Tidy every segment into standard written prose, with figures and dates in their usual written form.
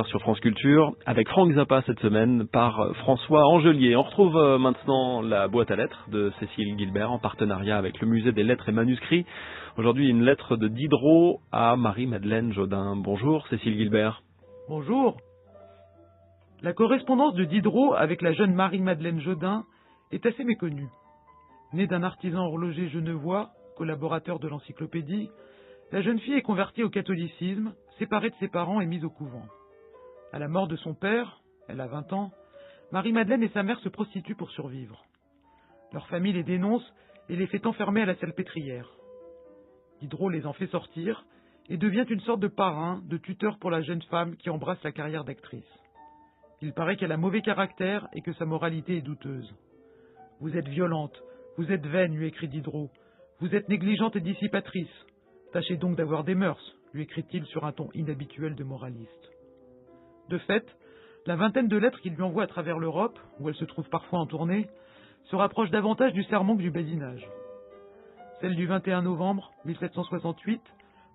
Sur France Culture, avec Franck Zappa cette semaine par François Angelier. On retrouve maintenant la boîte à lettres de Cécile Gilbert en partenariat avec le Musée des Lettres et Manuscrits. Aujourd'hui, une lettre de Diderot à Marie-Madeleine Jodin. Bonjour Cécile Gilbert. Bonjour. La correspondance de Diderot avec la jeune Marie-Madeleine Jodin est assez méconnue. Née d'un artisan horloger genevois, collaborateur de l'encyclopédie, la jeune fille est convertie au catholicisme, séparée de ses parents et mise au couvent. À la mort de son père, elle a 20 ans, Marie-Madeleine et sa mère se prostituent pour survivre. Leur famille les dénonce et les fait enfermer à la salpêtrière. Diderot les en fait sortir et devient une sorte de parrain, de tuteur pour la jeune femme qui embrasse la carrière d'actrice. Il paraît qu'elle a mauvais caractère et que sa moralité est douteuse. « Vous êtes violente, vous êtes vaine, lui écrit Diderot. Vous êtes négligente et dissipatrice. Tâchez donc d'avoir des mœurs, lui écrit-il sur un ton inhabituel de moraliste. De fait, la vingtaine de lettres qu'il lui envoie à travers l'Europe, où elle se trouve parfois en tournée, se rapproche davantage du sermon que du badinage. Celle du 21 novembre 1768,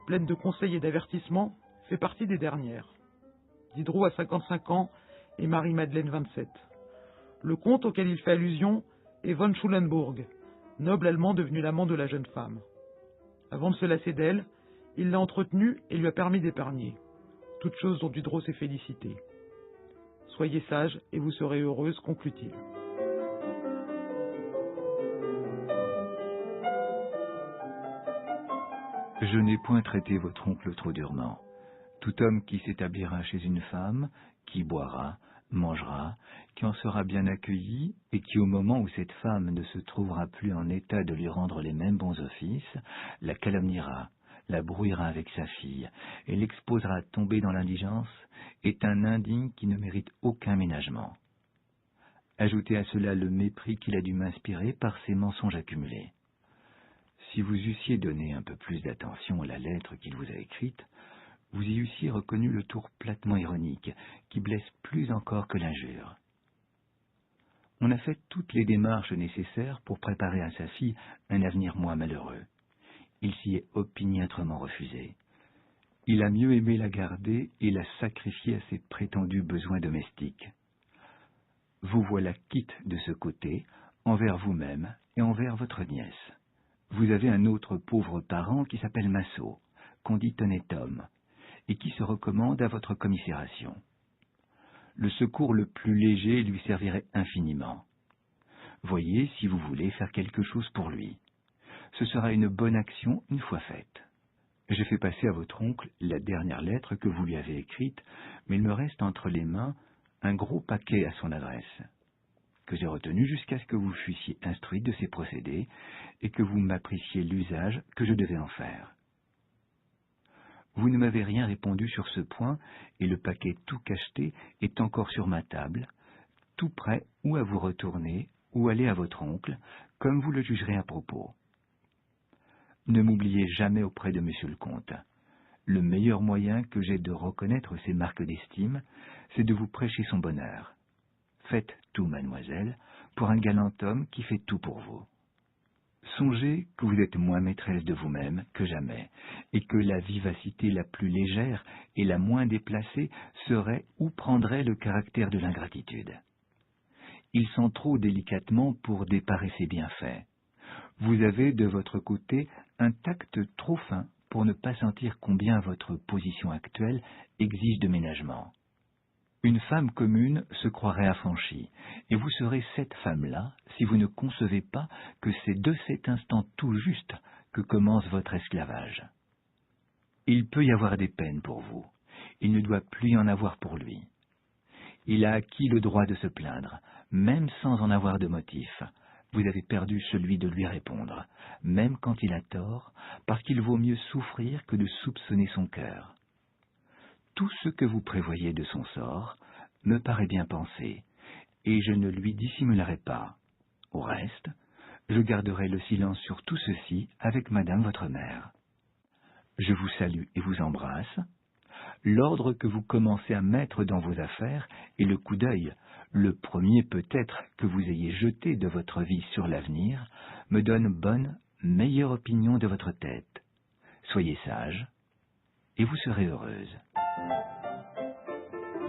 pleine de conseils et d'avertissements, fait partie des dernières. Diderot a 55 ans et Marie-Madeleine 27. Le comte auquel il fait allusion est von Schulenburg, noble allemand devenu l'amant de la jeune femme. Avant de se lasser d'elle, il l'a entretenue et lui a permis d'épargner. Toute chose dont Diderot s'est félicité. Soyez sage et vous serez heureuse, conclut-il. Je n'ai point traité votre oncle trop durement. Tout homme qui s'établira chez une femme, qui boira, mangera, qui en sera bien accueilli, et qui au moment où cette femme ne se trouvera plus en état de lui rendre les mêmes bons offices, la calomniera, la brouillera avec sa fille, et l'exposera à tomber dans l'indigence, est un indigne qui ne mérite aucun ménagement. Ajoutez à cela le mépris qu'il a dû m'inspirer par ses mensonges accumulés. Si vous eussiez donné un peu plus d'attention à la lettre qu'il vous a écrite, vous y eussiez reconnu le tour platement ironique, qui blesse plus encore que l'injure. On a fait toutes les démarches nécessaires pour préparer à sa fille un avenir moins malheureux. Il s'y est opiniâtrement refusé. Il a mieux aimé la garder et la sacrifier à ses prétendus besoins domestiques. Vous voilà quitte de ce côté, envers vous-même et envers votre nièce. Vous avez un autre pauvre parent qui s'appelle Massot, qu'on dit honnête homme, et qui se recommande à votre commisération. Le secours le plus léger lui servirait infiniment. Voyez si vous voulez faire quelque chose pour lui. Ce sera une bonne action une fois faite. J'ai fait passer à votre oncle la dernière lettre que vous lui avez écrite, mais il me reste entre les mains un gros paquet à son adresse, que j'ai retenu jusqu'à ce que vous fussiez instruite de ses procédés et que vous m'appriciez l'usage que je devais en faire. Vous ne m'avez rien répondu sur ce point, et le paquet tout cacheté est encore sur ma table, tout prêt ou à vous retourner, ou aller à votre oncle, comme vous le jugerez à propos. Ne m'oubliez jamais auprès de monsieur le comte. Le meilleur moyen que j'ai de reconnaître ses marques d'estime, c'est de vous prêcher son bonheur. Faites tout, mademoiselle, pour un galant homme qui fait tout pour vous. Songez que vous êtes moins maîtresse de vous-même que jamais, et que la vivacité la plus légère et la moins déplacée serait ou prendrait le caractère de l'ingratitude. Il sent trop délicatement pour déparer ses bienfaits. Vous avez de votre côté un tact trop fin pour ne pas sentir combien votre position actuelle exige de ménagement. Une femme commune se croirait affranchie, et vous serez cette femme-là si vous ne concevez pas que c'est de cet instant tout juste que commence votre esclavage. Il peut y avoir des peines pour vous, il ne doit plus y en avoir pour lui. Il a acquis le droit de se plaindre, même sans en avoir de motif. Vous avez perdu celui de lui répondre, même quand il a tort, parce qu'il vaut mieux souffrir que de soupçonner son cœur. Tout ce que vous prévoyez de son sort me paraît bien pensé, et je ne lui dissimulerai pas. Au reste, je garderai le silence sur tout ceci avec madame votre mère. Je vous salue et vous embrasse. L'ordre que vous commencez à mettre dans vos affaires et le coup d'œil, le premier peut-être que vous ayez jeté de votre vie sur l'avenir, me donne bonne, meilleure opinion de votre tête. Soyez sage, et vous serez heureuse.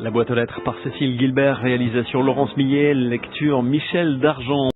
La boîte aux lettres par Cécile Guilbert, réalisation Laurence Millet, lecture Michel Dargent.